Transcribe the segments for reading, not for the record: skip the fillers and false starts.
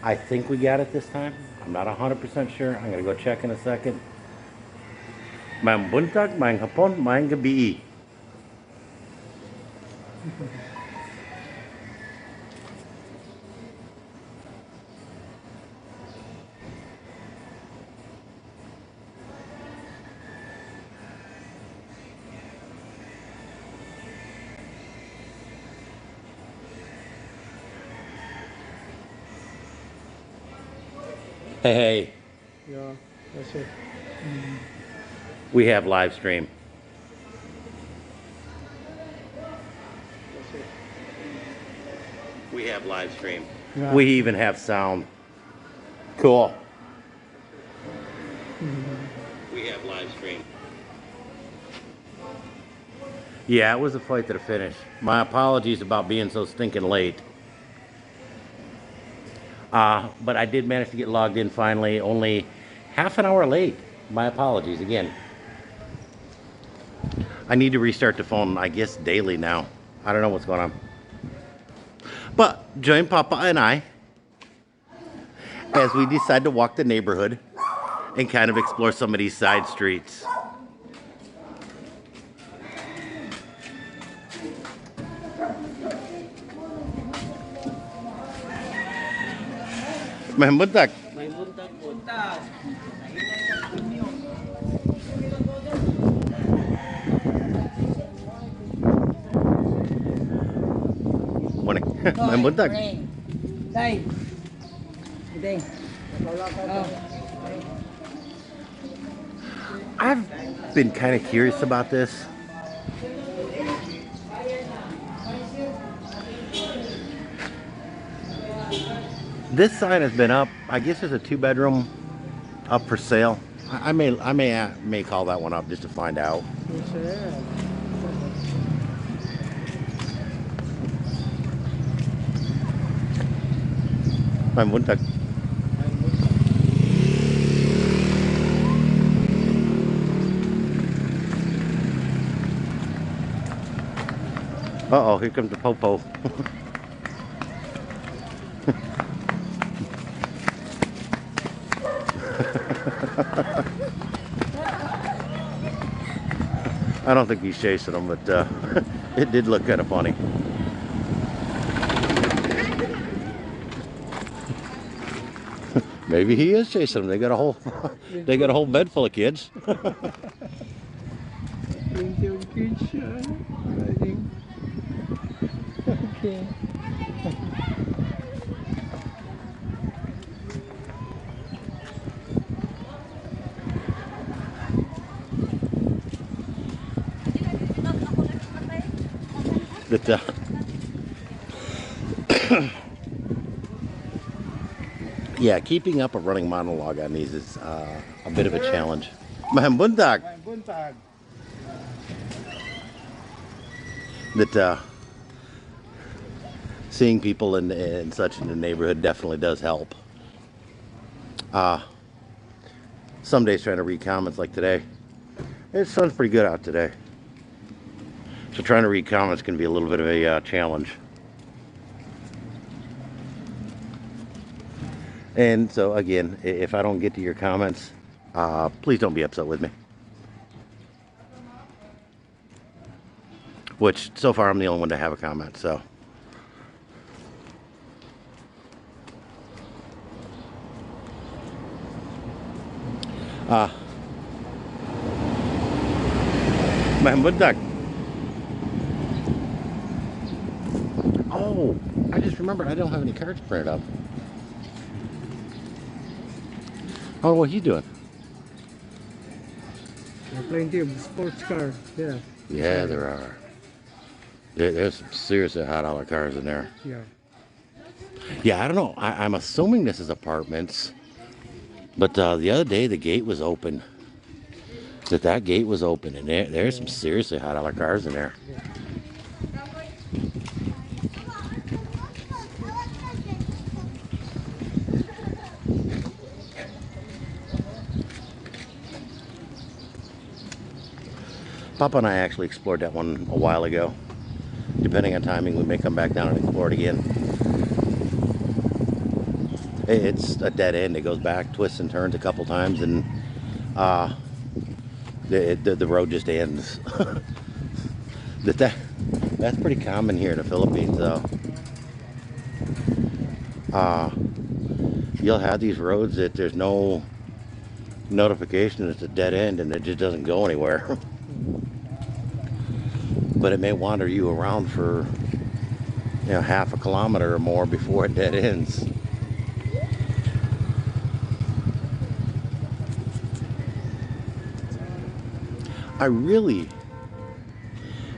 I think we got it this time. I'm not 100% sure. I'm gonna go check in a second. Maayong buntag, maayong hapon, maayong gabi. Hey, Yeah, that's it. we have live stream. That's it. We have live stream. Yeah. We even have sound. Cool. We have live stream. Yeah, it was a fight to the finish. My apologies about being so stinking late. But I did manage to get logged in finally, only half an hour late. My apologies again. I need to restart the phone, I guess, daily now. I don't know what's going on. But join Papa and I as we decide to walk the neighborhood and kind of explore some of these side streets. May buntag. May buntag-buntag. Morning. May buntag. Day. Day. Oh. I've been kind of curious about this. This sign has been up. I guess there's a 2-bedroom up for sale. I may call that one up just to find out. It's, May buntag. Uh-oh, here comes the popo. I don't think he's chasing them, but it did look kind of funny. Maybe he is chasing them. They got a whole bed full of kids. plenty of kids, I think. Okay. But yeah, keeping up a running monologue on these is a bit of a challenge. Maayong buntag. May buntag. That seeing people in such in the neighborhood definitely does help. Some days trying to read comments like today. The sun's pretty good out today. So trying to read comments can be a little bit of a challenge. And so again, if I don't get to your comments, please don't be upset with me. Which, so far, I'm the only one to have a comment, so. May buntag. Oh, I just remembered I don't have any cards printed up. Oh, what are you doing? There are plenty of sports cars. Yeah. Yeah, there are. There's some seriously high dollar cars in there. Yeah. Yeah, I don't know. I'm assuming this is apartments. But the other day, the gate was open. That gate was open, and there's some seriously high dollar cars in there. Yeah. Papa and I actually explored that one a while ago. Depending on timing, we may come back down and explore it again. It's a dead end. It goes back, twists and turns a couple times, and uh, the road just ends. That's pretty common here in the Philippines, though. Uh, you'll have these roads that there's no notification it's a dead end, and it just doesn't go anywhere. But it may wander you around for half a kilometer or more before it dead ends. I really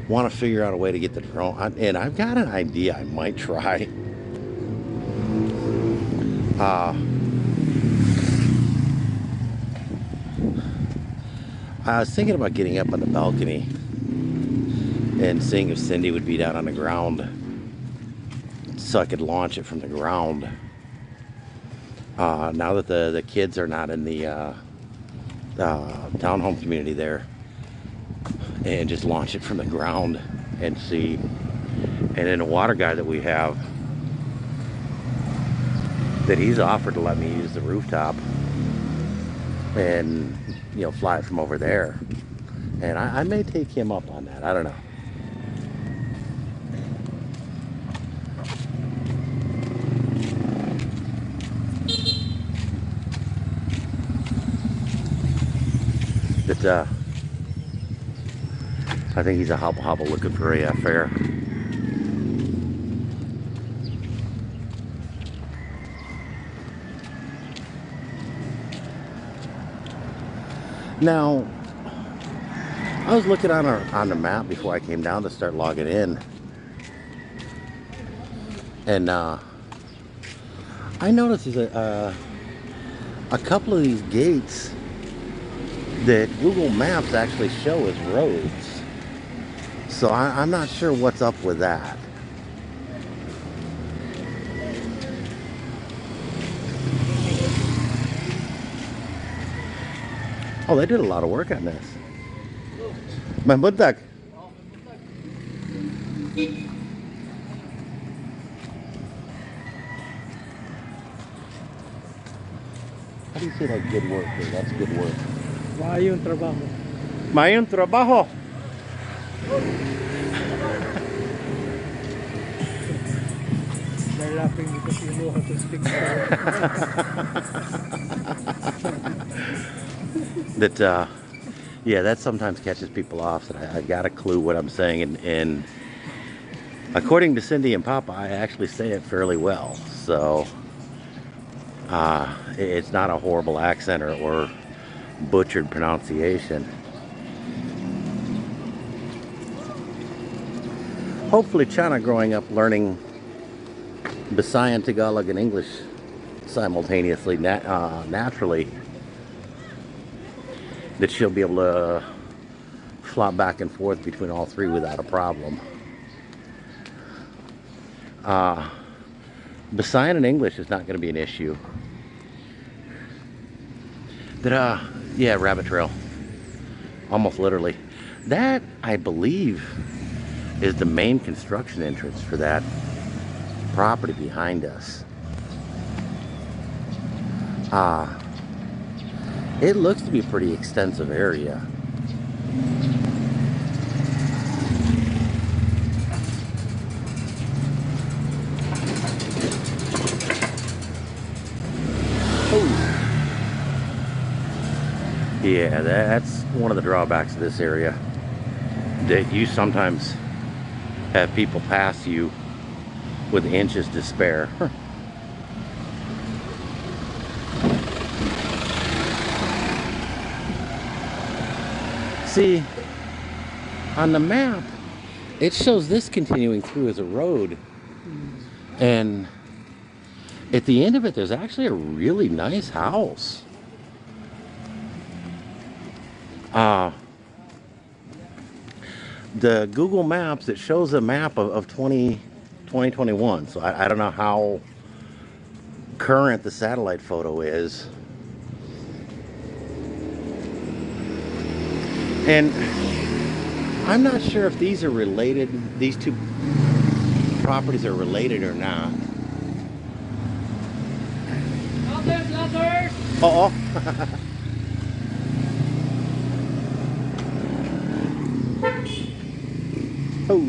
want to figure out a way to get the drone, and I've got an idea I might try. I was thinking about getting up on the balcony and seeing if Cindy would be down on the ground so I could launch it from the ground. Now that the kids are not in the townhome community there, and just launch it from the ground and see. And then a water guy that we have, that he's offered to let me use the rooftop and fly it from over there. And I may take him up on that. I don't know. But I think he's a hobble looking for a fare. Now, I was looking on the map before I came down to start logging in, and I noticed there's a couple of these gates that Google Maps actually show as roads. So I'm not sure what's up with that. Oh, they did a lot of work on this. Mahmudak. How do you say that good work? That's good work. Maayong trabaho. Mayong trabaho. They're laughing because you know how to speak. That yeah, that sometimes catches people off, that I got a clue what I'm saying, and according to Cindy and Papa, I actually say it fairly well. So it's not a horrible accent or butchered pronunciation. Hopefully Chana, growing up learning Visayan, Tagalog, and English simultaneously, naturally, that she'll be able to flop back and forth between all three without a problem. Visayan and English is not going to be an issue. Yeah, rabbit trail. Almost literally. That, I believe, is the main construction entrance for that property behind us. It looks to be a pretty extensive area. Yeah, that's one of the drawbacks of this area, that you sometimes have people pass you with inches to spare. See, on the map, it shows this continuing through as a road, and at the end of it, there's actually a really nice house. The Google Maps, it shows a map of 2021, so I don't know how current the satellite photo is. And I'm not sure if these are related, these two properties are related or not. Oo. Oh.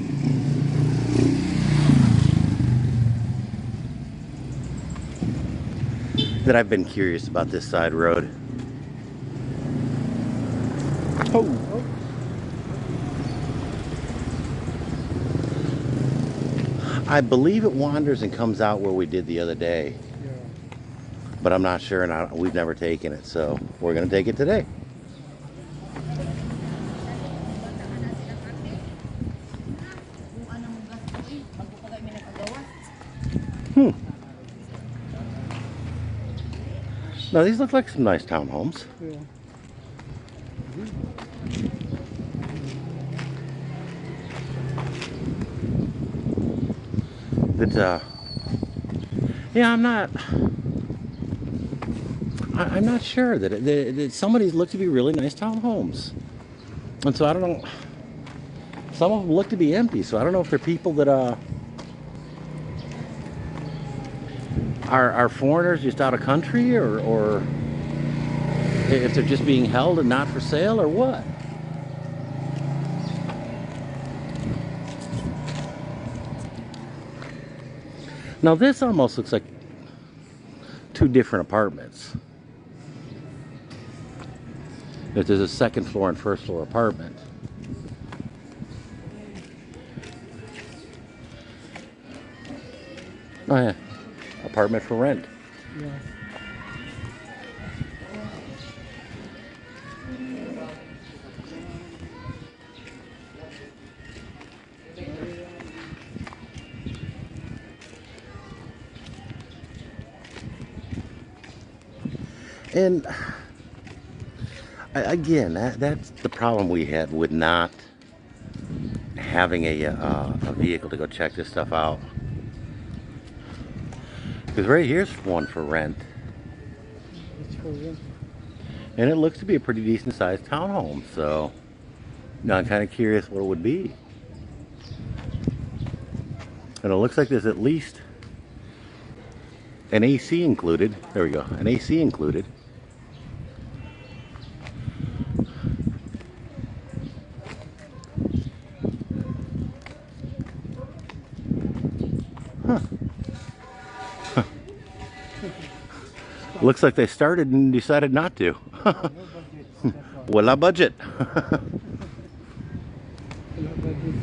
That I've been curious about this side road. Oh. I believe it wanders and comes out where we did the other day, Yeah. but I'm not sure, and we've never taken it, so we're gonna take it today. Hmm. Now these look like some nice townhomes. Yeah. That yeah, I'm not sure that some of these look to be really nice townhomes, and so I don't know. Some of them look to be empty, so I don't know if they're people that are foreigners just out of country, or if they're just being held and not for sale, or what. Now this almost looks like two different apartments. If there's a second floor and first floor apartment. Oh yeah, apartment for rent. Yeah. And again, that's the problem we had with not having a vehicle to go check this stuff out. Because right here's one for rent, It's for rent. and it looks to be a pretty decent sized townhome. So now I'm kind of curious what it would be. And it looks like there's at least an AC included. There we go, an AC included. Huh. Looks like they started and decided not to. No budget. That's why. Wala budget. No budget.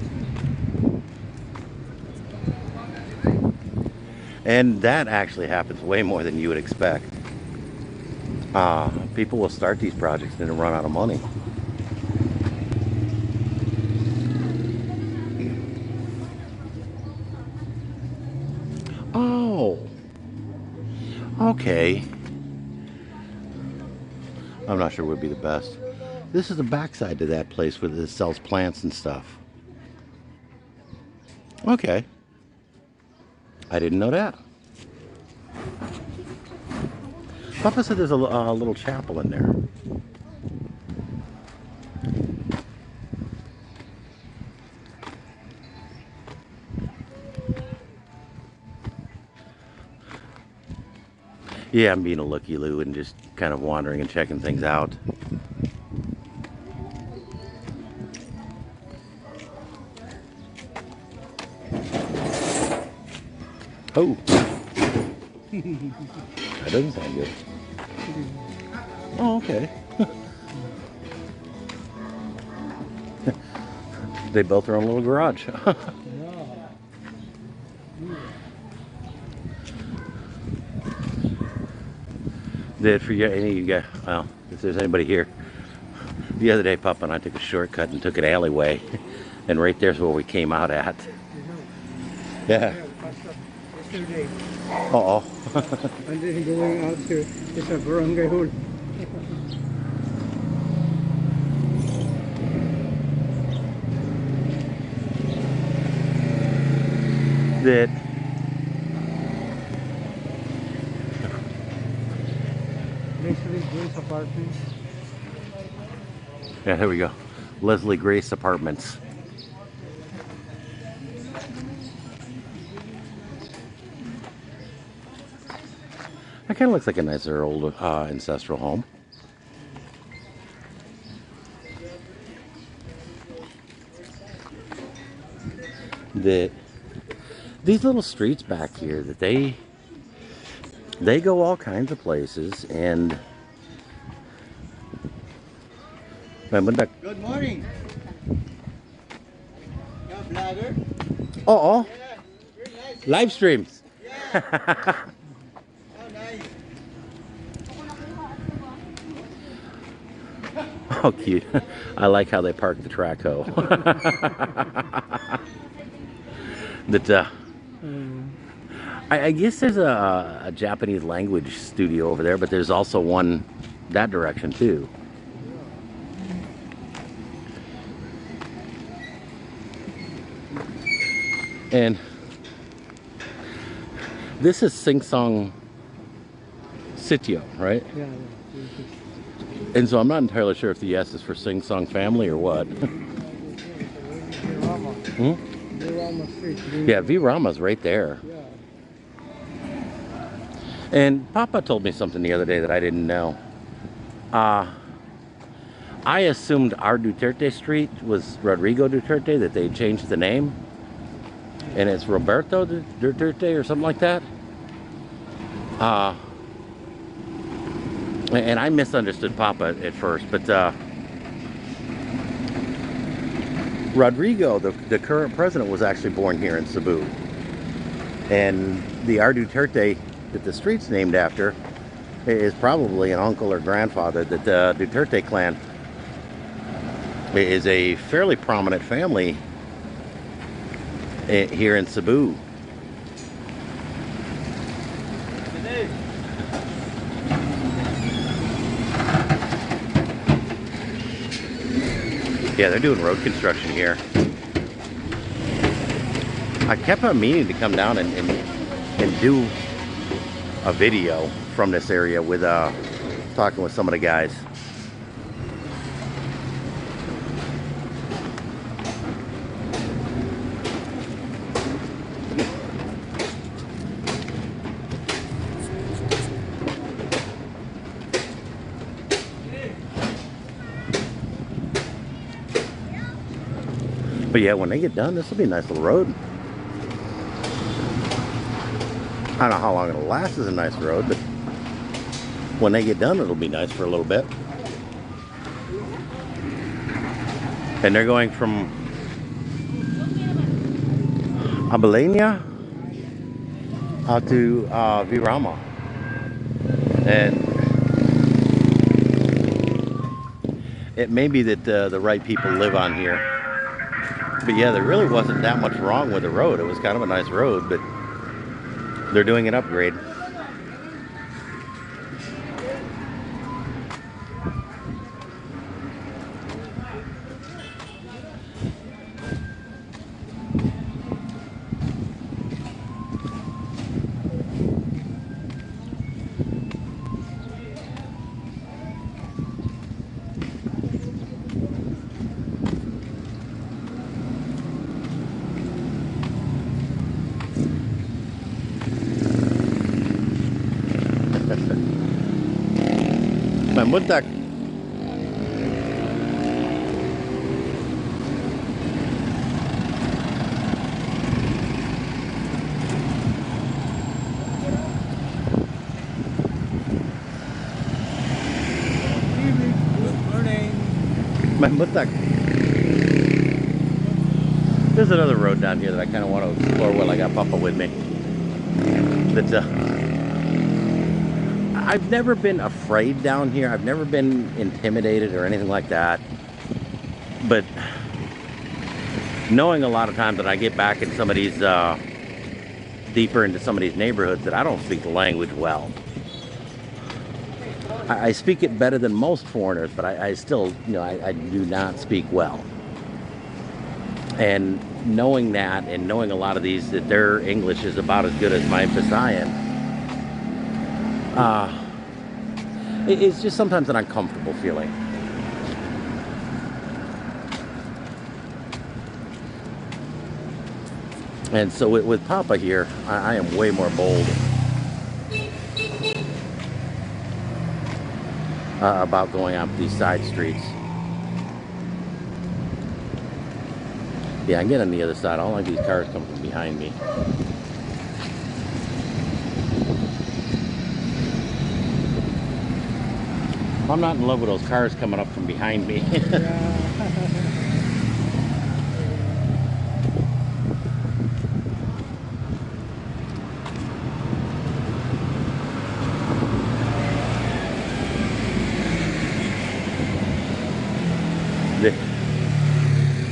And that actually happens way more than you would expect. People will start these projects and then run out of money. Oh, okay. I'm not sure what would be the best. This is the backside to that place where it sells plants and stuff. Okay. I didn't know that. Papa said there's a little chapel in there. Yeah, I'm being a looky-loo and just kind of wandering and checking things out. Oh. That doesn't sound good. Oh, okay. They built their own little garage. Did for you, any of you guys, well, if there's anybody here, the other day Papa and I took a shortcut and took an alleyway, and right there's where we came out at. Yeah. Yesterday. Uh-oh. And then going out to it's a barangay hall. That Leslie Grace Apartments. yeah, here we go. Leslie Grace Apartments. That kind of looks like a nicer old ancestral home. That these little streets back here, that they go all kinds of places, and Good morning. Yeah, vlogger. oh, Yeah, very nice. live streams. Yeah. Oh, nice. Oh, cute. I like how they park the track hoe. That I guess there's a Japanese language studio over there, but there's also one that direction too. And this is Sing Song Sitio, right? Yeah. And so I'm not entirely sure if the S is for Sing Song Family or what. Virama. Hmm? Virama Street. Yeah, V Rama's right there. Yeah. And Papa told me something the other day that I didn't know. I assumed our Duterte Street was Rodrigo Duterte, that they changed the name. And it's Roberto Duterte or something like that. And I misunderstood Papa at first, but Rodrigo, the current president, was actually born here in Cebu. And the R. Duterte that the street's named after is probably an uncle or grandfather. That the Duterte clan is a fairly prominent family here in Cebu. Yeah, they're doing road construction here. I kept on meaning to come down and do a video from this area with talking with some of the guys. But yeah, when they get done, this will be a nice little road. I don't know how long it'll last as a nice road, but when they get done, it'll be nice for a little bit. And they're going from Abalenia out to Virama. And it may be that the right people live on here. But yeah, there really wasn't that much wrong with the road. It was kind of a nice road, but they're doing an upgrade. Muntak. Good morning. Muntak. There's another road down here that I kind of want to explore while I got Papa with me. That's I've never been afraid down here. I've never been intimidated or anything like that. But knowing a lot of times that I get back in some of these, deeper into some of these neighborhoods, that I don't speak the language well. I speak it better than most foreigners, but I still, I do not speak well. And knowing that, and knowing a lot of these, that their English is about as good as my Visayan, it's just sometimes an uncomfortable feeling. And so with Papa here, I am way more bold. about going up these side streets. Yeah, I can get on the other side. I don't like these cars coming from behind me. I'm not in love with those cars coming up from behind me.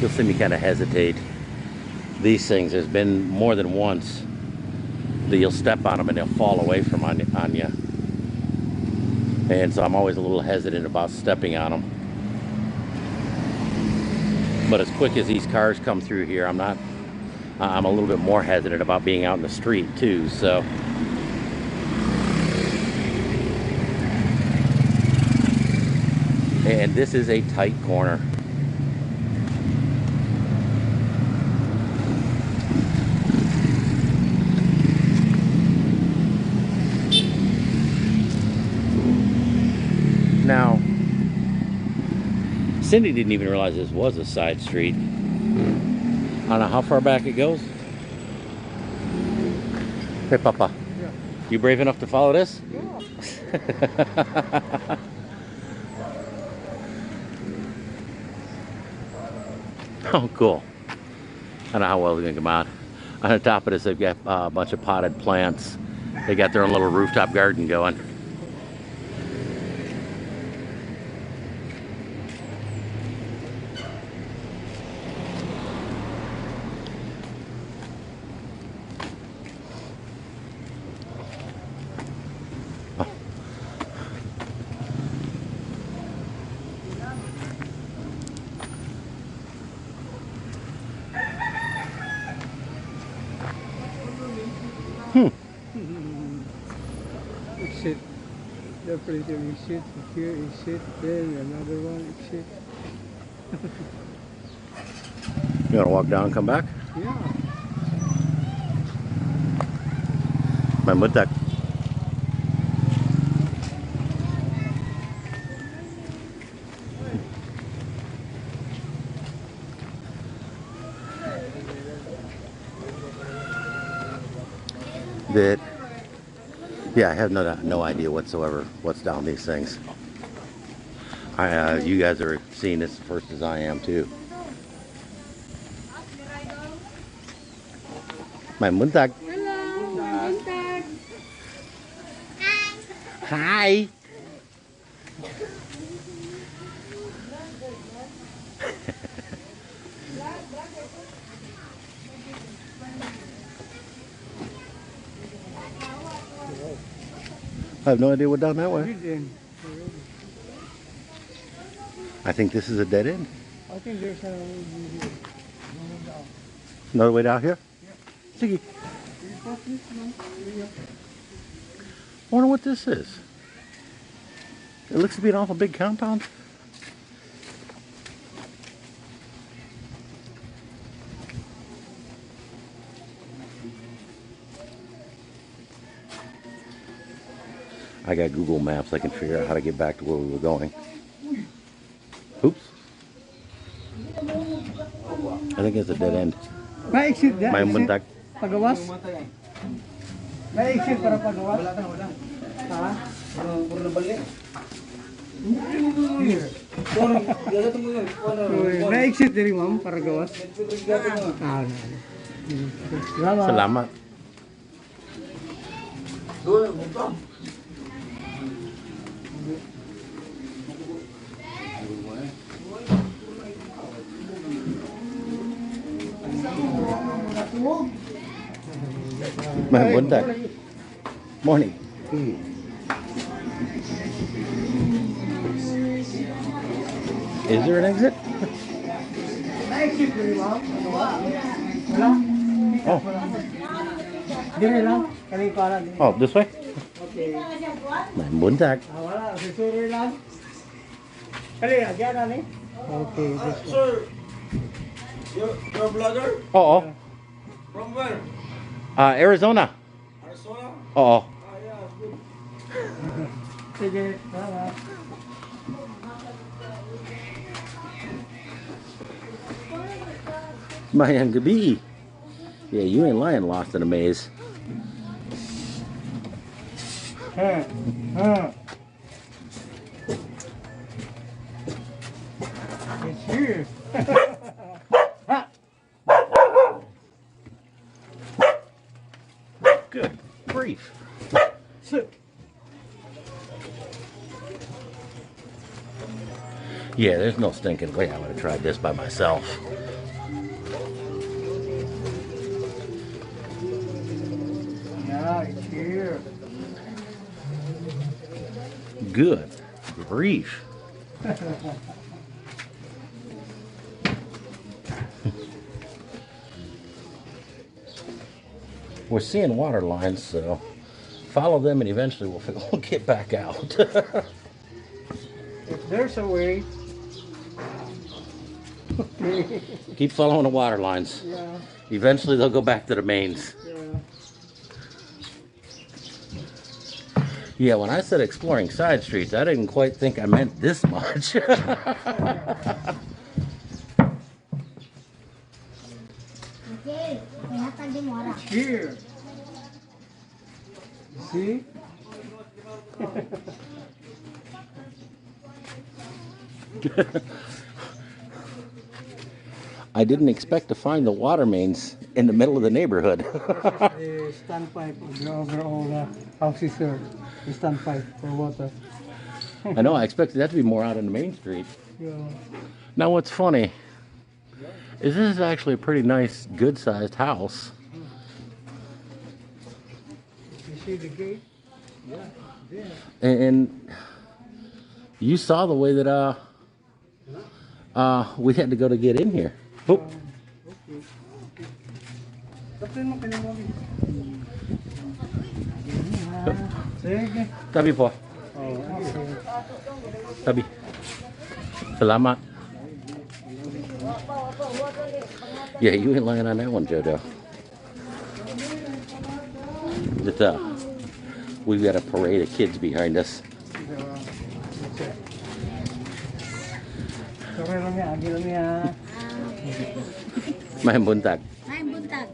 You'll see me kind of hesitate. These things, there's been more than once that you'll step on them and they'll fall away from on you. And so I'm always a little hesitant about stepping on them. But as quick as these cars come through here, I'm a little bit more hesitant about being out in the street too, so. And this is a tight corner. Now, Cindy didn't even realize this was a side street. I don't know how far back it goes. Hey, Papa. Yeah. You brave enough to follow this? Yeah. Oh, cool. I don't know how well it's going to come out. On the top of this, they've got a bunch of potted plants. They got their own little rooftop garden going. Exit. The printer exit. Here exit. Then another one exit. You want to walk down and come back? Yeah. Main budak. Yeah, I have no idea whatsoever what's down these things. You guys are seeing this first as I am too. Main budak. Hello, Buntag. Hi. I have no idea what down that way. Dead end. I think this is a dead end. I think there's a Another way down here? Sige. I wonder what this is. It looks to be an awful big compound. I got Google Maps. I can figure out how to get back to where we were going. Oops. I think it's a dead end. may exit dyan. May Exit. muntak. Pagawas. May exit para pagawas. Ha? Puro na balik. Here. May exit din ma'am para gawas. Ah, salamat. Salamat. May buntak. Morning. Is there an exit? May exit din ma'am. Wala? Oh. Dire lang. Kani para din. Oh, this way? Okay. May buntak. Wala. Susuroy lang. Kali, agyan na ni. Okay. This one. Sir, you're a vlogger? Oo. From where? Arizona. Arizona? Oo. Ah, yeah, good. Sige. Salamat. Mayang gabi. Yeah, you ain't lying, lost in a maze. Huh. Huh. It's here. Good grief. Yeah, there's no stinking way I would have tried this by myself. Yeah, it's here. Good grief. We're seeing water lines, so follow them and eventually we'll get back out. If there's a way. Keep following the water lines. Yeah, Eventually they'll go back to the mains. yeah. Yeah, when I said exploring side streets, I didn't quite think I meant this much. It's here. See? I didn't expect to find the water mains in the middle of the neighborhood. The standpipe of the overall houses here. The standpipe for water. I know, I expected that to be more out on the main street. Yeah. Now what's funny is this is actually a pretty nice, good-sized house. You see the gate? Yeah, there. And you saw the way that we had to go to get in here. Oh, Okay. Kapin mo kinamawin. Sige. tabi po. Oh, okay. Tabi. Salamat. Yeah, you ain't lying on that one, Jojo. That, we've got a parade of kids behind us. Sorry lang niya, agi lang niya. May buntag. Ay, buntag.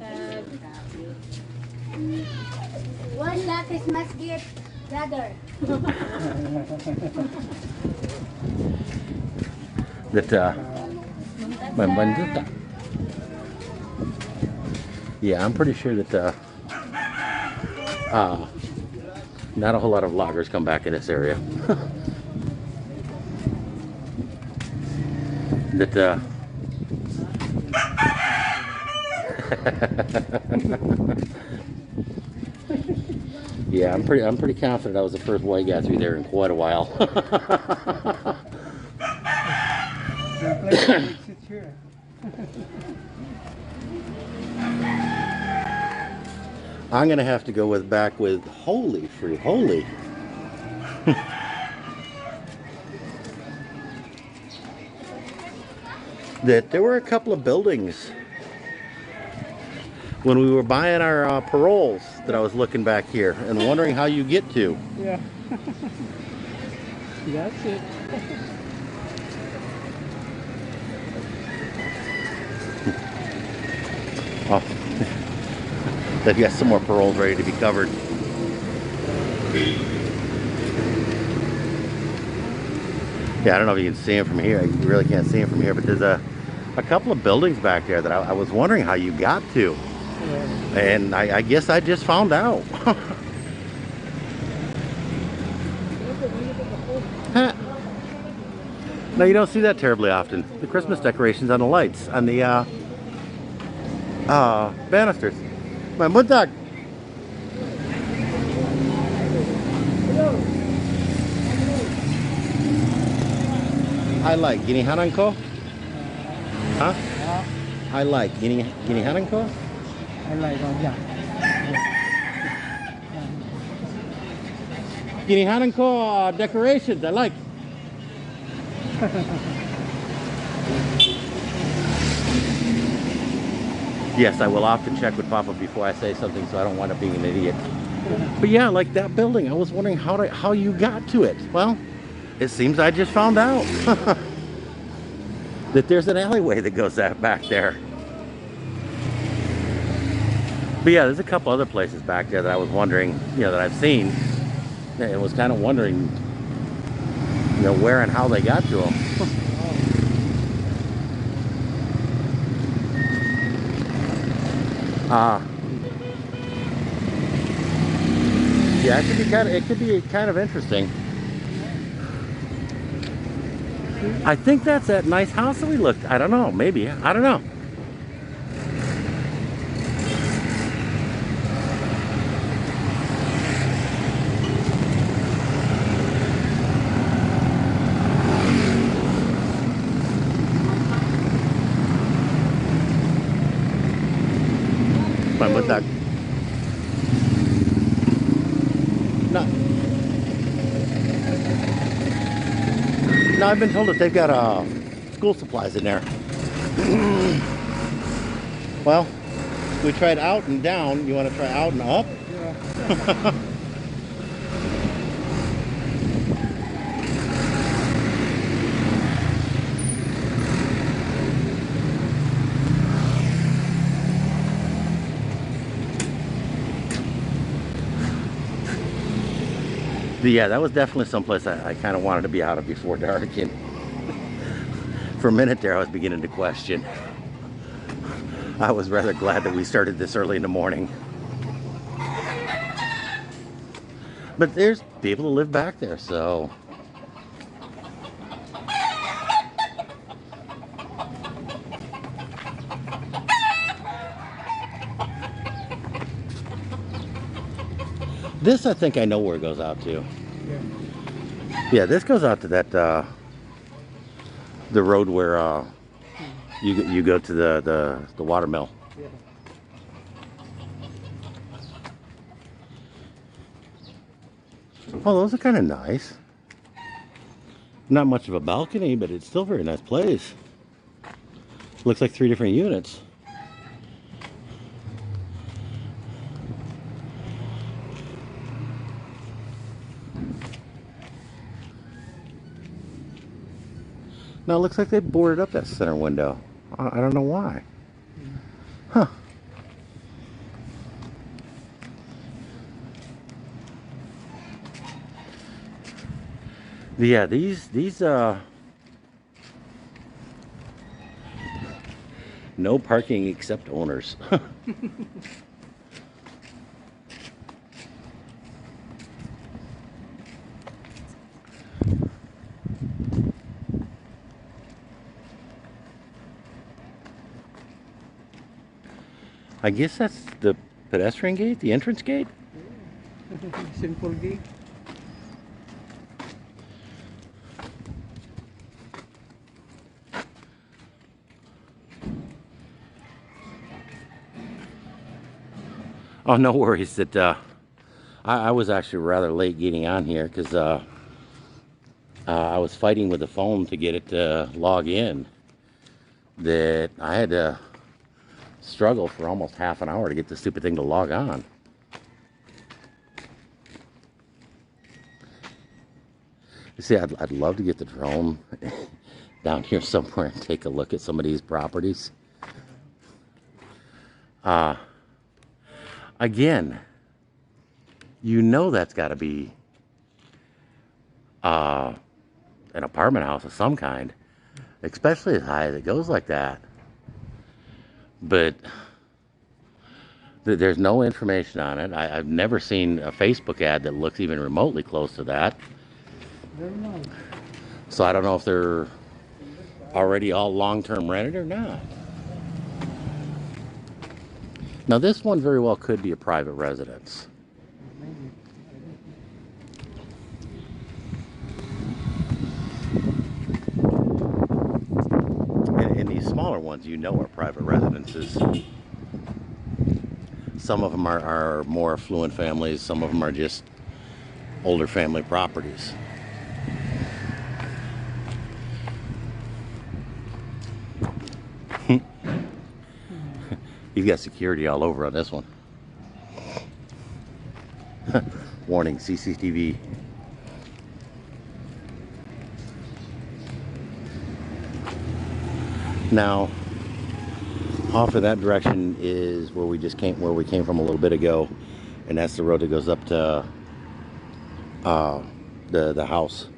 Wala Christmas gift, brother. That, may buntag. Yeah, I'm pretty sure that, not a whole lot of vloggers come back in this area. That, yeah, I'm pretty confident I was the first white guy through there in quite a while. The place makes it here. I'm gonna have to go back with holy free holy. That there were a couple of buildings when we were buying our paroles that I was looking back here and wondering how you get to. Yeah. That's it. Oh, they've got some more paroles ready to be covered. Yeah, I don't know if you can see them from here. You really can't see them from here, but there's a couple of buildings back there that I was wondering how you got to. Yeah. And I guess I just found out. Huh. No, you don't see that terribly often. The Christmas decorations on the lights, on the banisters. My buntag. I like ginihanan ko. Huh? I like ginihanan ko. I like all that. Ginihanan ko decorations. I like. Yes, I will often check with Papa before I say something, so I don't wind up being an idiot. But yeah, like that building, I was wondering how you got to it. Well, it seems I just found out that there's an alleyway that goes back there. But yeah, there's a couple other places back there that I was wondering, that I've seen, and was kind of wondering, where and how they got to them. Yeah, it could be kind of interesting. I think that's that nice house that we looked. I don't know, maybe. I don't know. Fine with that. No, no, I've been told that they've got school supplies in there. Well, we tried out and down. You want to try out and up? Yeah. But yeah, that was definitely someplace I kind of wanted to be out of before dark. And for a minute there, I was beginning to question. I was rather glad that we started this early in the morning. But there's people who live back there, so. This, I think I know where it goes out to. Yeah. Yeah, this goes out to that, the road where you go to the watermill. Yeah. Oh, those are kind of nice. Not much of a balcony, but it's still a very nice place. Looks like 3 different units. Now it looks like they boarded up that center window. I don't know why. Huh. Yeah, these no parking except owners. I guess that's the pedestrian gate, the entrance gate. Simple gate. Oh, no worries. That I was actually rather late getting on here because I was fighting with the phone to get it to log in. That I had to struggle for almost half an hour to get the stupid thing to log on. You see, I'd love to get the drone down here somewhere and take a look at some of these properties. Again, that's got to be an apartment house of some kind, especially as high as it goes like that. But there's no information on it. I've never seen a Facebook ad that looks even remotely close to that. Very nice. So I don't know if they're already all long-term rented or not. Now this one very well could be a private residence. Maybe. And these smaller ones, are private residences. Some of them are more affluent families. Some of them are just older family properties. He's got security all over on this one. Warning, CCTV. Now, Off in that direction is where we came from a little bit ago, and that's the road that goes up to the house.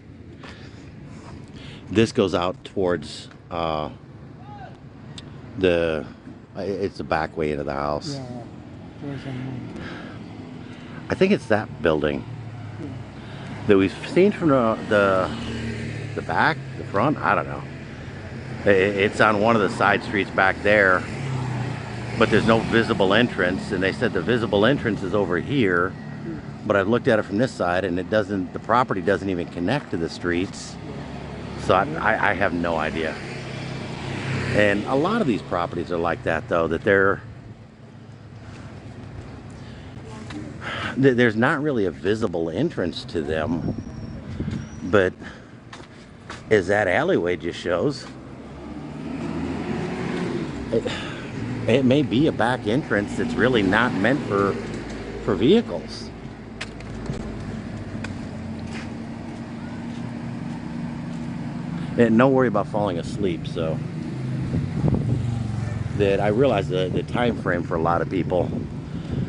This goes out towards it's the back way into the house. Yeah. There's a moon. I think it's that building that we've seen from the back, the front. I don't know. It's on one of the side streets back there, but there's no visible entrance. And they said the visible entrance is over here, but I've looked at it from this side, and it doesn't. The property doesn't even connect to the streets. So I have no idea. And a lot of these properties are like that, though, that there's not really a visible entrance to them, but as that alleyway just shows, it may be a back entrance that's really not meant for vehicles. And no worry about falling asleep. So that I realize the time frame for a lot of people,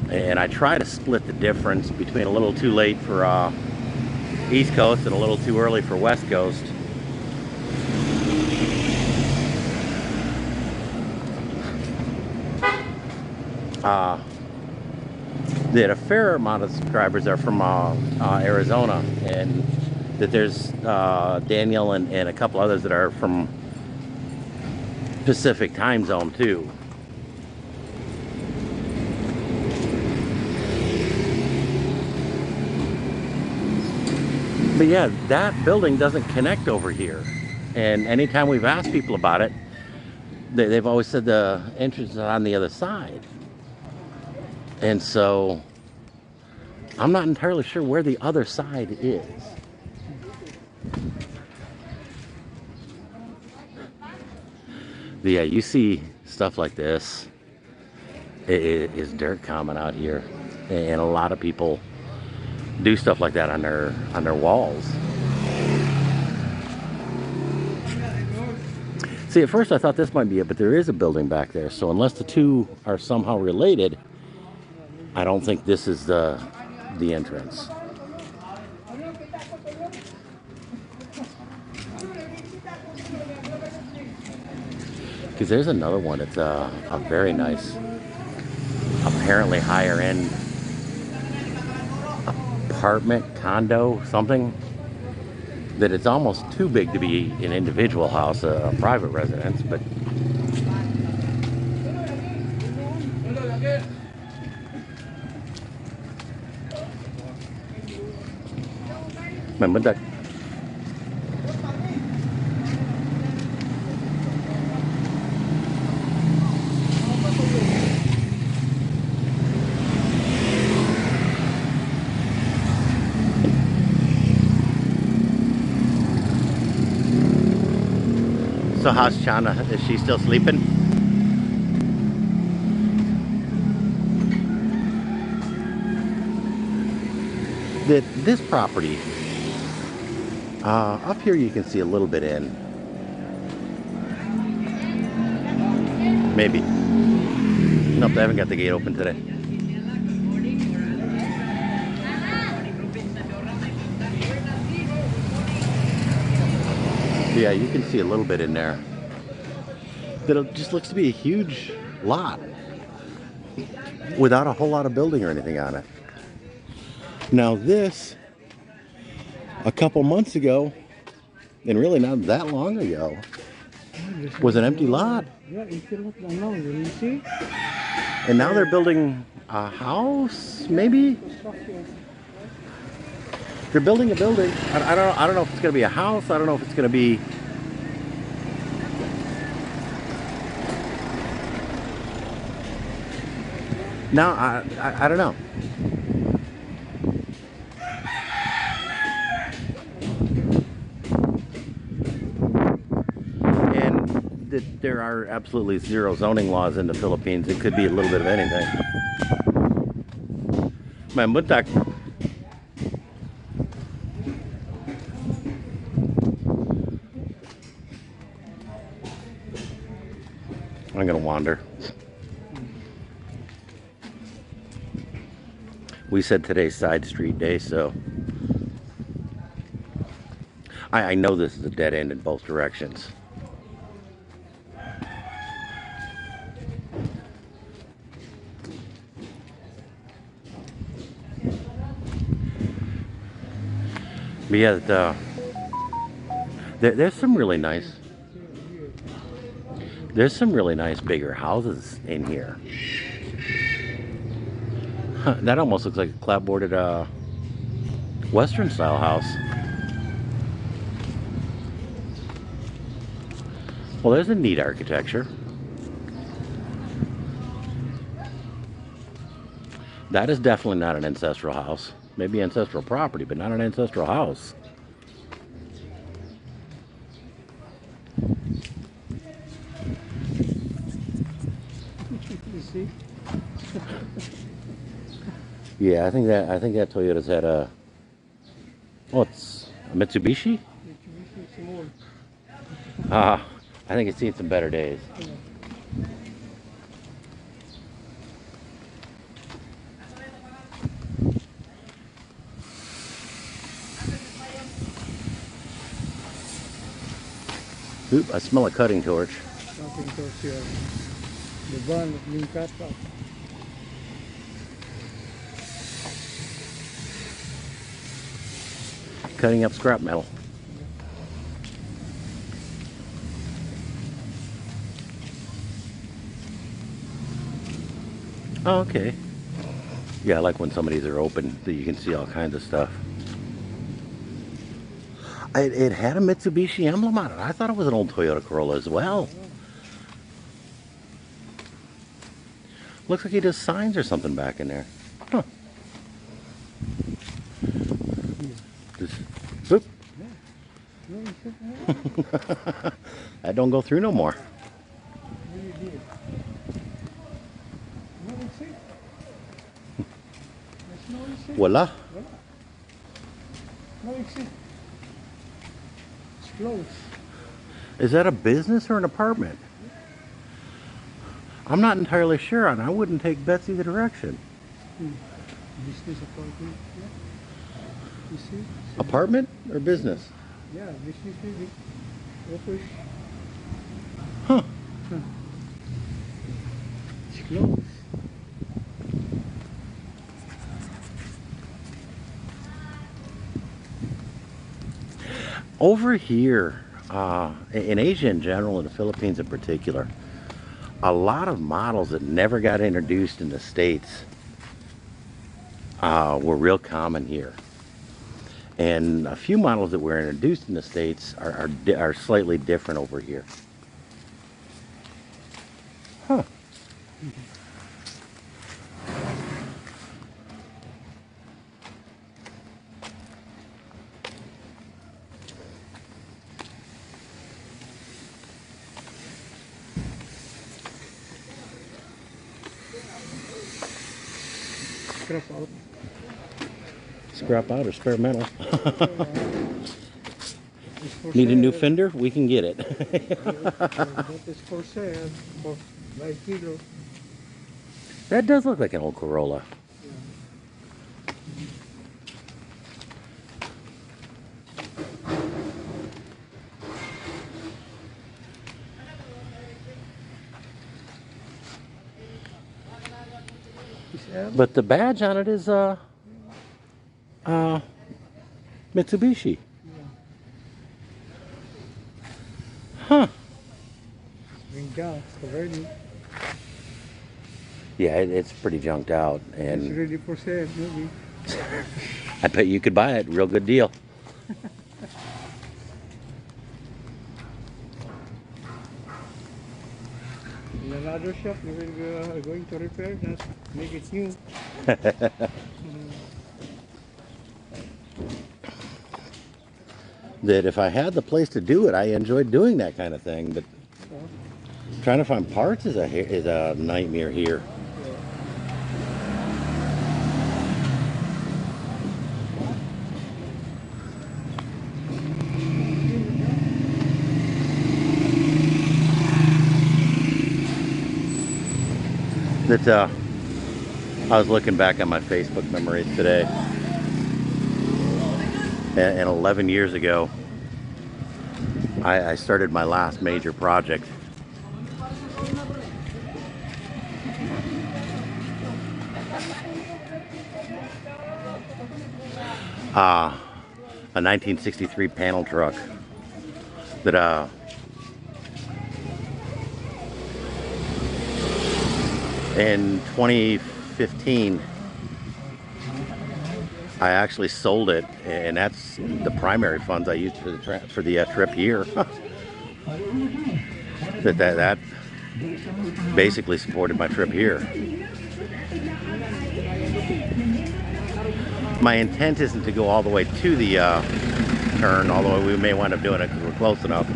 and I try to split the difference between a little too late for East Coast and a little too early for West Coast. That a fair amount of subscribers are from Arizona, and that there's Daniel and a couple others that are from Pacific time zone too. But yeah, that building doesn't connect over here, and anytime we've asked people about it, they've always said the entrance is on the other side. And so I'm not entirely sure where the other side is. But yeah, you see stuff like this. It is dirt common out here, and a lot of people do stuff like that on their walls. See, at first I thought this might be it, but there is a building back there. So unless the two are somehow related, I don't think this is the entrance. Because there's another one that's a very nice, apparently higher end apartment, condo, something, that it's almost too big to be an individual house, a private residence, but mình bên đây. So how's Chana? Is she still sleeping? This property, up here you can see a little bit in. Maybe. Nope, they haven't got the gate open today. Yeah, you can see a little bit in there. That just looks to be a huge lot without a whole lot of building or anything on it. Now this, a couple months ago, and really not that long ago, was an empty lot. Yeah, you can look around, you see? And now they're building a house, maybe? They're building a building. I don't know if it's going to be a house. I don't know if it's going to be... No, I don't know. There are absolutely zero zoning laws in the Philippines. It could be a little bit of anything. Man, buntak. I'm gonna wander. We said today's side street day, so I know this is a dead end in both directions. But yeah, there's some really nice. There's some really nice bigger houses in here. Huh, that almost looks like a clapboarded Western style house. Well, there's a neat architecture. That is definitely not an ancestral house. Maybe ancestral property, but not an ancestral house. You see? Yeah, I think that Toyota's had a. Oh, it's a Mitsubishi. Mitsubishi small. I think it's seen some better days. Oop, I smell a cutting torch. Something towards the van being cut off. Cutting up scrap metal. Oh, okay. Yeah, I like when some of these are open that you can see all kinds of stuff. It had a Mitsubishi emblem on it. I thought it was an old Toyota Corolla as well. Looks like he does signs or something back in there. Huh. Just, boop. No, you should have. That don't go through no more. Really did. No, it's it. There's no receipt. Voila. No receipt. It's closed. Is that a business or an apartment? I'm not entirely sure, and I wouldn't take bets either direction. Business apartment. Yeah. You see? Apartment or business? Yeah, business maybe. Office. Huh. It's closed. Over here, in Asia in general, and the Philippines in particular, a lot of models that never got introduced in the States were real common here. And a few models that were introduced in the States are slightly different over here. Huh. Scrap out. Scrap out or spare metal. It's for Need a new sale. fender? We can get it. That is for sale. For by kilo. That does look like an old Corolla. But the badge on it is Mitsubishi. Huh. Bring down already. Yeah, it's pretty junked out, It's and ready for sale, maybe. I bet you could buy it. Real good deal. In another shop, they will go, going to repair that, make it new. That if I had the place to do it, I enjoyed doing that kind of thing. But trying to find parts is a nightmare here. that I was looking back at my Facebook memories today, and 11 years ago, I started my last major project. A 1963 panel truck that in 2015 I actually sold it, and that's the primary funds I used for the trip here. that basically supported my trip here. My intent isn't to go all the way to the turn, although we may wind up doing it because we're close enough.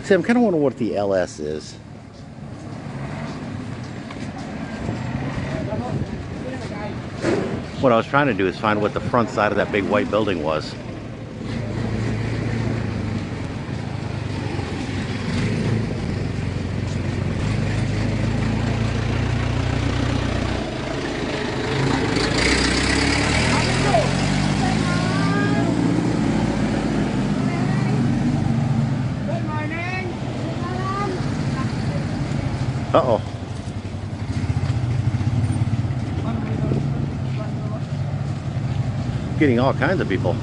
See, I'm kind of wondering what the LS is. What I was trying to do is find what the front side of that big white building was. Uh-oh. Getting all kinds of people.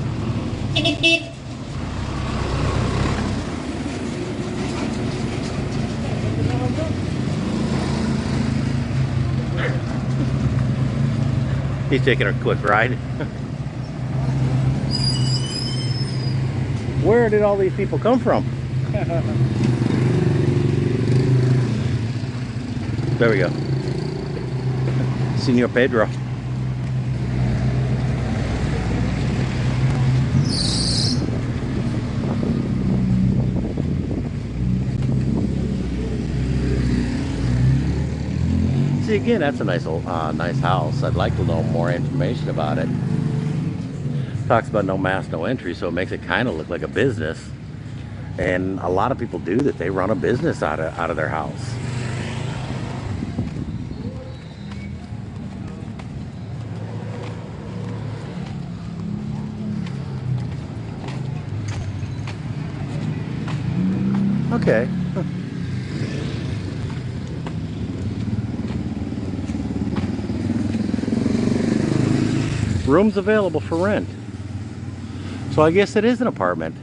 He's taking a quick ride. Where did all these people come from? There we go. Senor Pedro. See, again, that's a nice old, nice house. I'd like to know more information about it. Talks about no mass, no entry, so it makes it kind of look like a business. And a lot of people do that. They run a business out of their house. Okay. Rooms available for rent. So I guess it is an apartment.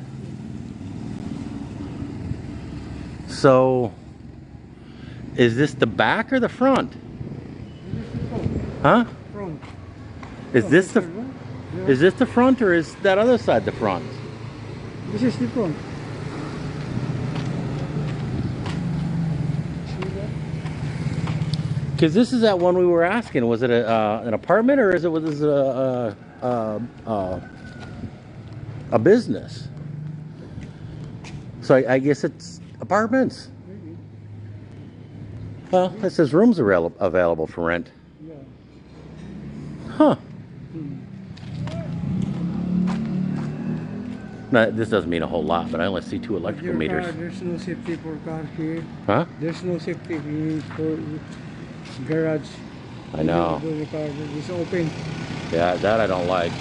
So is this the back or the front? Huh? Front. Is this the front, or is that other side the front? This is the front. Because this is that one we were asking. Was it an apartment, or was it a business? So I guess it's apartments. Maybe. Well, it says rooms are available for rent. Yeah. Huh. Now, this doesn't mean a whole lot, but I only see 2 electrical Your meters. car, there's no safety for car here. Huh? There's no safety for garage. I know. The car is open. Yeah, that I don't like.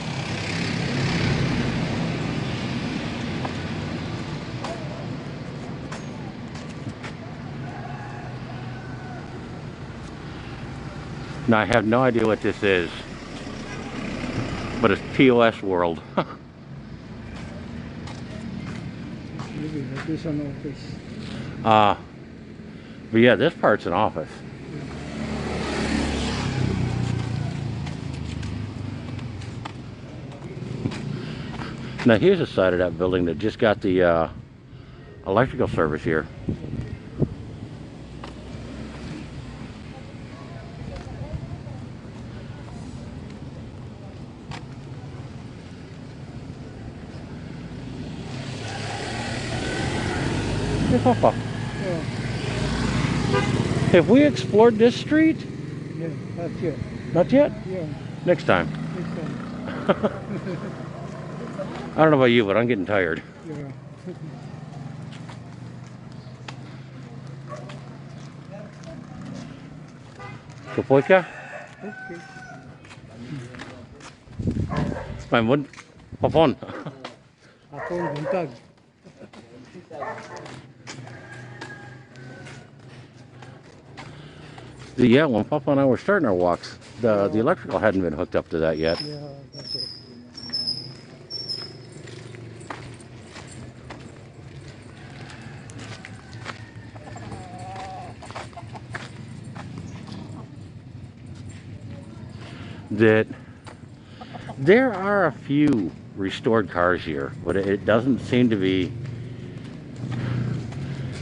Now, I have no idea what this is, but it's POS World. Maybe that is an office. But yeah, this part's an office. Now here's a side of that building that just got the electrical service here. Yeah. Have we explored this street? Yeah, that's it. Not yet? Yeah, Next time. next time. I don't know about you, but I'm getting tired. Yeah. Kapot ka? Okay. May mud. Papon. Hapon, buntag. Yeah, when Papa and I were starting our walks, the electrical hadn't been hooked up to that yet. Yeah, that's it. That there are a few restored cars here, but it doesn't seem to be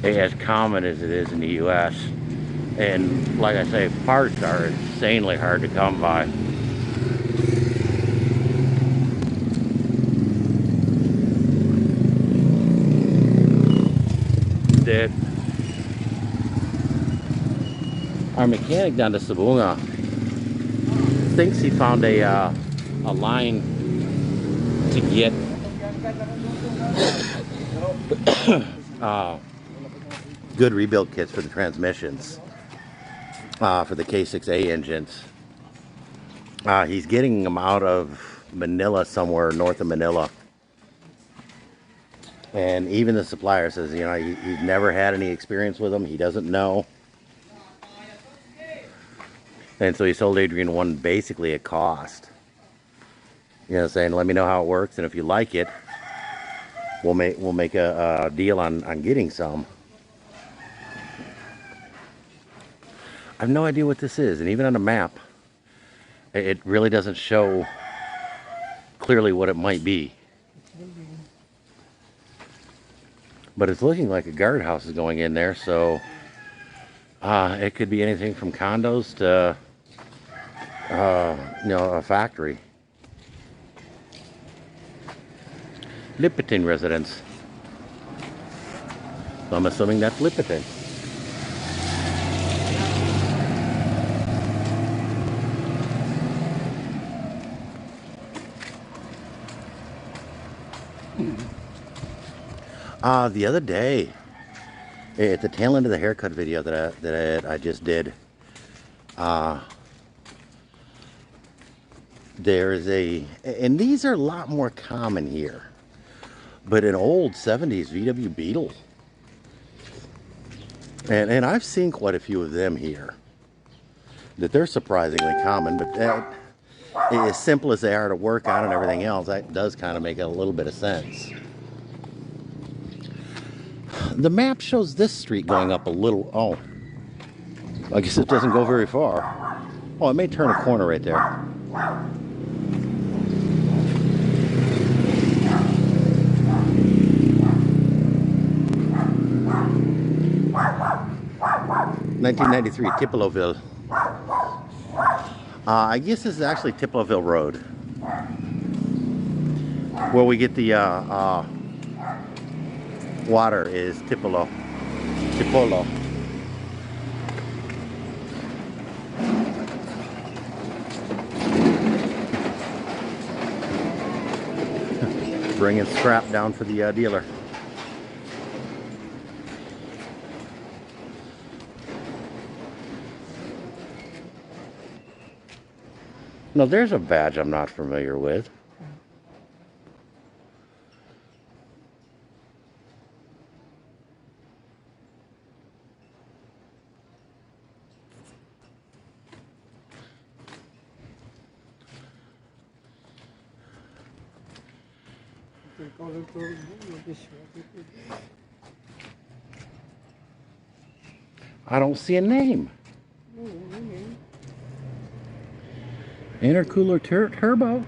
as common as it is in the U.S. And like I say, parts are insanely hard to come by. That our mechanic down to Sabunga thinks he found a line to get good rebuild kits for the transmissions for the K6A engines. He's getting them out of Manila, somewhere north of Manila. And even the supplier says, you know, he's never had any experience with them. He doesn't know. And so he sold Adrian one basically at cost. You know, saying, let me know how it works, and if you like it, we'll make a deal on getting some. I have no idea what this is, and even on a map, it really doesn't show clearly what it might be. But it's looking like a guardhouse is going in there, so it could be anything from condos to you know, a factory. Lipitin residence. So I'm assuming that's Lipitin. The other day, at the tail end of the haircut video that I just did, there is and these are a lot more common here, but an old 70s VW Beetle. And I've seen quite a few of them here. That they're surprisingly common, but as simple as they are to work on and everything else, that does kind of make a little bit of sense. The map shows this street going up a little. Oh, I guess it doesn't go very far. Oh, it may turn a corner right there. (1993) Tipoloville. I guess this is actually Tipoloville Road, where we get the water is Tipolo. Bringing scrap down for the dealer. No, there's a badge I'm not familiar with. I don't see a name. Intercooler turbo.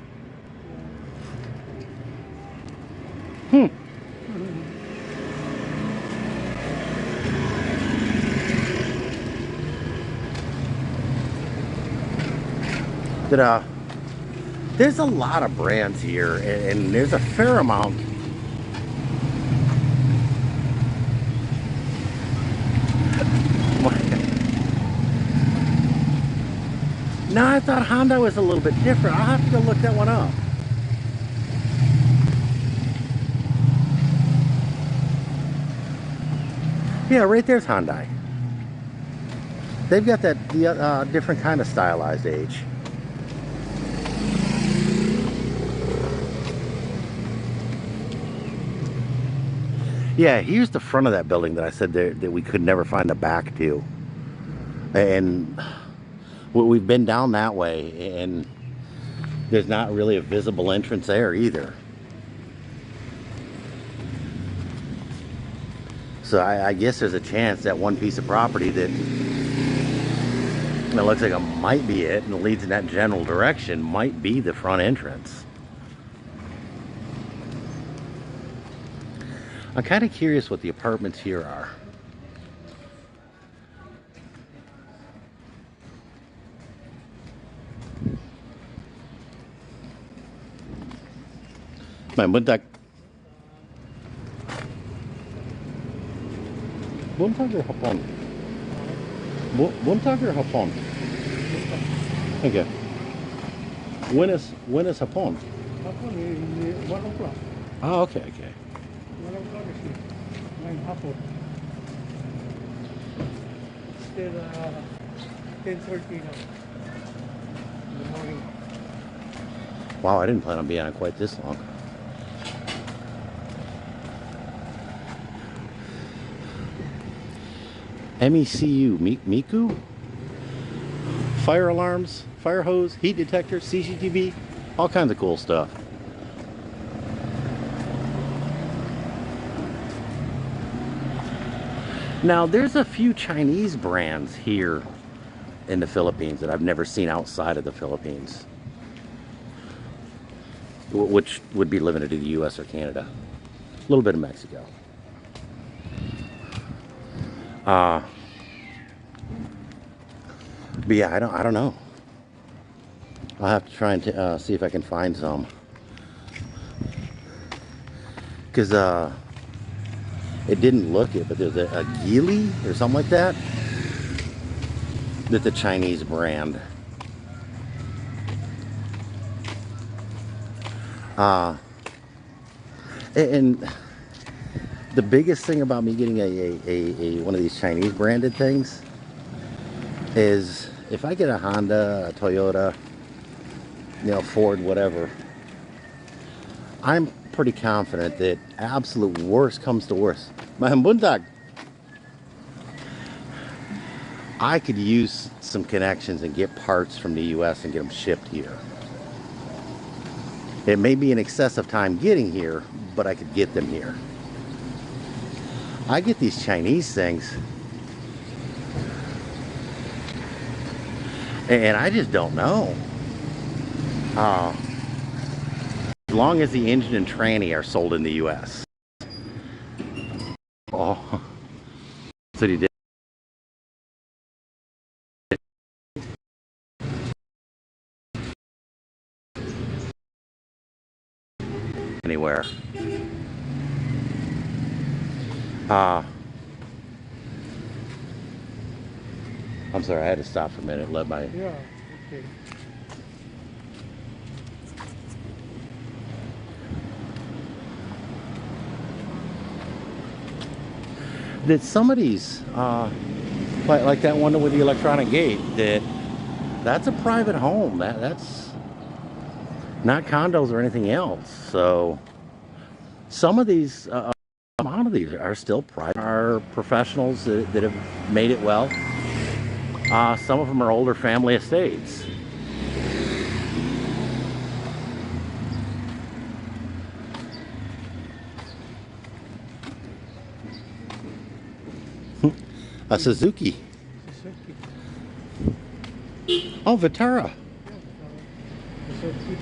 There's a lot of brands here, and there's a fair amount. Now I thought Honda was a little bit different. I'll have to go look that one up. Yeah, right there's Hyundai. They've got that different kind of stylized age. Yeah, here's the front of that building that I said that we could never find the back to. And we've been down that way, and there's not really a visible entrance there either. So I guess there's a chance that one piece of property that looks like it might be it and leads in that general direction might be the front entrance. I'm kind of curious what the apartments here are. May muntak. Buntag or hapon? Buntag or hapon? Okay. When is hapon? Hapon is 1 o'clock. Oh, okay, okay. 1 o'clock is 9 hapon. Still 10:30 now in the morning. Wow, I didn't plan on being on quite this long. MECU, Miku? Fire alarms, fire hose, heat detector, CCTV, all kinds of cool stuff. Now, there's a few Chinese brands here in the Philippines that I've never seen outside of the Philippines, which would be limited to the US or Canada. A little bit of Mexico. But yeah, I don't know. I'll have to try and see if I can find some, because it didn't look it, but there's a Geely or something like that. That's the Chinese brand. And the biggest thing about me getting a one of these Chinese branded things is if I get a Honda, a Toyota, Ford, whatever, I'm pretty confident that absolute worst comes to worst, Mahambuntag, I could use some connections and get parts from the US and get them shipped here. It may be an excessive time getting here, but I could get them here. I get these Chinese things, and I just don't know. As long as the engine and tranny are sold in the US. Oh, so he did. Anywhere. I'm sorry, I had to stop for a minute, let my... Yeah, okay. That some of these, like that one with the electronic gate, that's a private home. That's not condos or anything else. So some of these, a lot of these are still private. Are professionals that have made it well. Some of them are older family estates. A Suzuki. Suzuki. Oh, Vitara. Suzuki.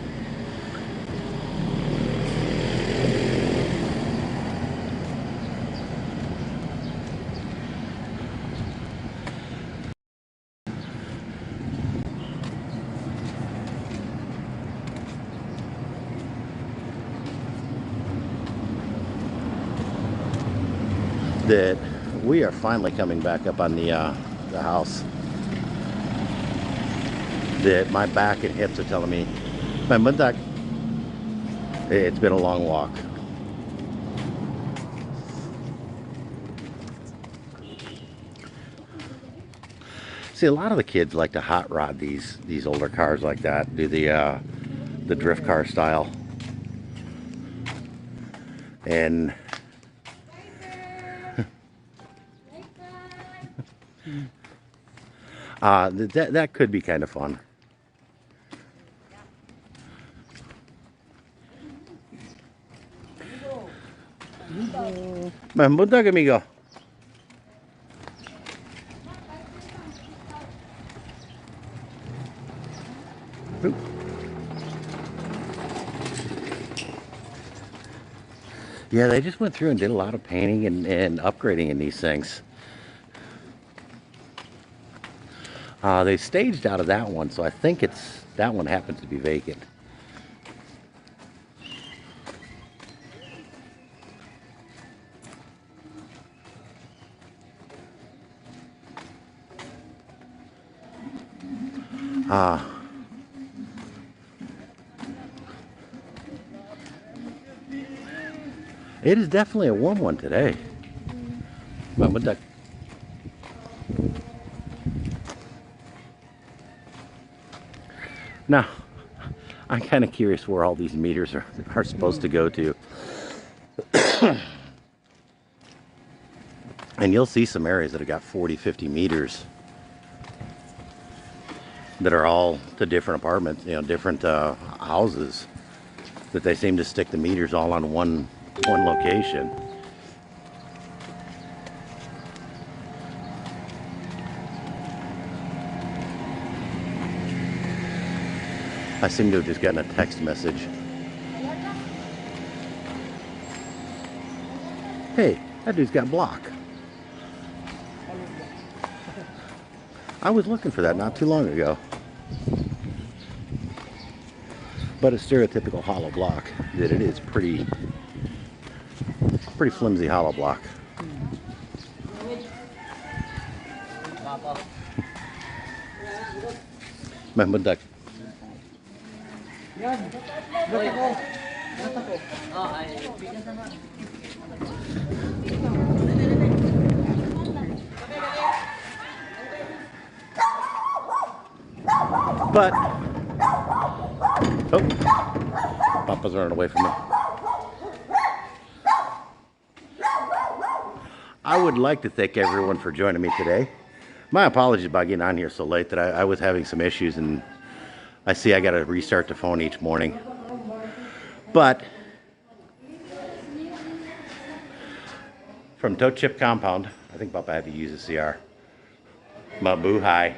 That we are finally coming back up on the house. That my back and hips are telling me, my mundak, it's been a long walk. See, a lot of the kids like to hot rod these older cars like that. Do the drift car style. And that could be kind of fun. Buntag, amigo. Oop. Yeah, they just went through and did a lot of painting and upgrading in these things. They staged out of that one, so I think that one happens to be vacant. It is definitely a warm one today. Now, I'm kind of curious where all these meters are supposed to go to. And you'll see some areas that have got 40, 50 meters that are all to different apartments, different houses, that they seem to stick the meters all on one location. I seem to have just gotten a text message. Hey, that dude's got block. I was looking for that not too long ago. But it's stereotypical hollow block. That it is pretty flimsy hollow block. Bundag. But oh, Papa's running away from me. I would like to thank everyone for joining me today. My apologies about getting on here so late, that I was having some issues, and I see I got to restart the phone each morning. But from Toad Chip Compound, I think Papa had to use a CR. Mabuhay.